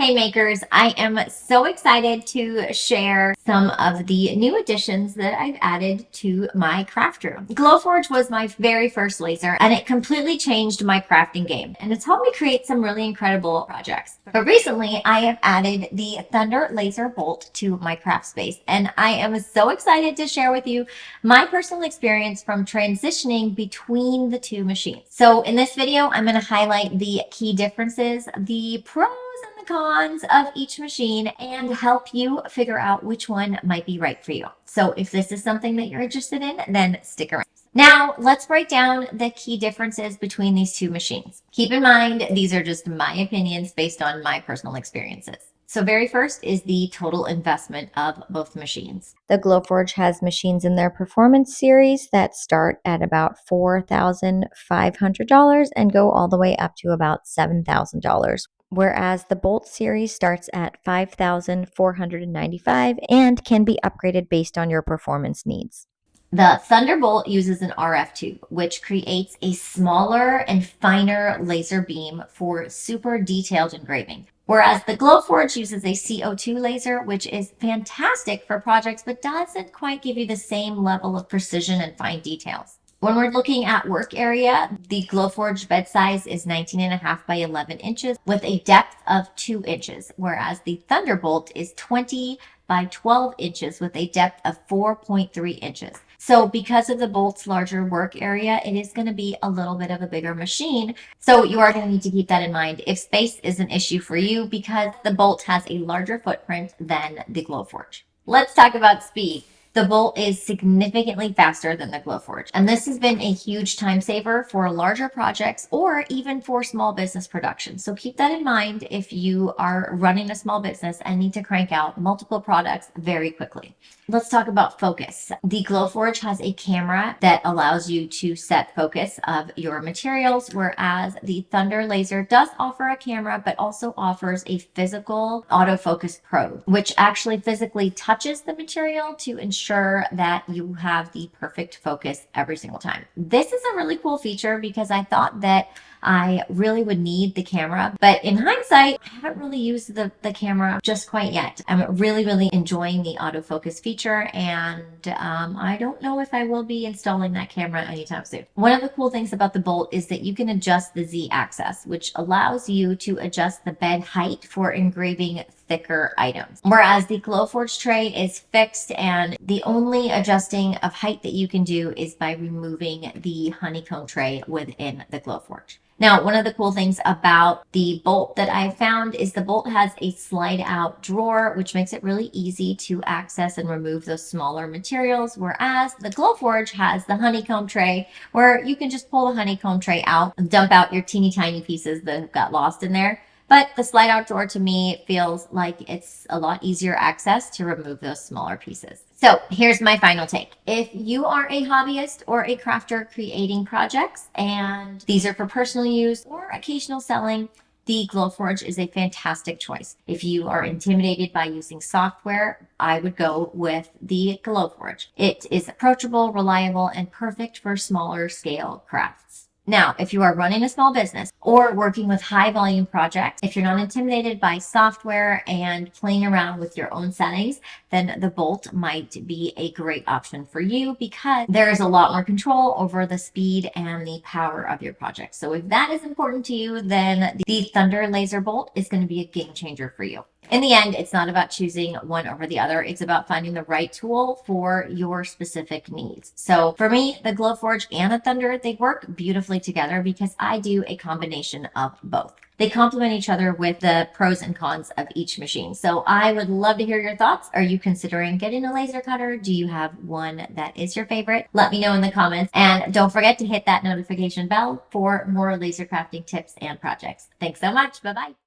Hey makers, I am so excited to share some of the new additions that I've added to my craft room. Glowforge was my very first laser and it completely changed my crafting game and it's helped me create some really incredible projects. But recently I have added the Thunder Laser Bolt to my craft space and I am so excited to share with you my personal experience from transitioning between the two machines. So in this video, I'm going to highlight the key differences, the pros and the cons of each machine and help you figure out which one might be right for you. So if this is something that you're interested in, then stick around. Now, let's break down the key differences between these two machines. Keep in mind, these are just my opinions based on my personal experiences. So very first is the total investment of both machines. The Glowforge has machines in their performance series that start at about $4,500 and go all the way up to about $7,000, whereas the Bolt series starts at $5,495 and can be upgraded based on your performance needs. The Thunderbolt uses an RF tube, which creates a smaller and finer laser beam for super detailed engraving. Whereas the Glowforge uses a CO2 laser, which is fantastic for projects, but doesn't quite give you the same level of precision and fine details. When we're looking at work area, the Glowforge bed size is 19.5 by 11 inches with a depth of 2 inches, whereas the Thunderbolt is 20 by 12 inches with a depth of 4.3 inches. So because of the Bolt's larger work area, it is going to be a little bit of a bigger machine. So you are going to need to keep that in mind if space is an issue for you because the Bolt has a larger footprint than the Glowforge. Let's talk about speed. The Bolt is significantly faster than the Glowforge, and this has been a huge time saver for larger projects or even for small business production. So keep that in mind if you are running a small business and need to crank out multiple products very quickly. Let's talk about focus. The Glowforge has a camera that allows you to set focus of your materials, whereas the Thunder Laser does offer a camera, but also offers a physical autofocus probe, which actually physically touches the material to ensure that you have the perfect focus every single time. This is a really cool feature because I thought that I really would need the camera, but in hindsight, I haven't really used the camera just quite yet. I'm really enjoying the autofocus feature, and I don't know if I will be installing that camera anytime soon. One of the cool things about the Bolt is that you can adjust the Z axis, which allows you to adjust the bed height for engraving thicker items. Whereas the Glowforge tray is fixed and the only adjusting of height that you can do is by removing the honeycomb tray within the Glowforge. Now, one of the cool things about the Bolt that I found is the Bolt has a slide out drawer, which makes it really easy to access and remove those smaller materials. Whereas the Glowforge has the honeycomb tray where you can just pull the honeycomb tray out and dump out your teeny tiny pieces that got lost in there. But the slide out drawer to me feels like it's a lot easier access to remove those smaller pieces. So here's my final take. If you are a hobbyist or a crafter creating projects and these are for personal use or occasional selling, the Glowforge is a fantastic choice. If you are intimidated by using software, I would go with the Glowforge. It is approachable, reliable, and perfect for smaller scale crafts. Now, if you are running a small business or working with high volume projects, if you're not intimidated by software and playing around with your own settings, then the Bolt might be a great option for you because there is a lot more control over the speed and the power of your project. So if that is important to you, then the Thunder Laser Bolt is going to be a game changer for you. In the end, it's not about choosing one over the other. It's about finding the right tool for your specific needs. So for me, the Glowforge and the Thunder, they work beautifully together because I do a combination of both. They complement each other with the pros and cons of each machine. So I would love to hear your thoughts. Are you considering getting a laser cutter? Do you have one that is your favorite? Let me know in the comments. And don't forget to hit that notification bell for more laser crafting tips and projects. Thanks so much. Bye-bye.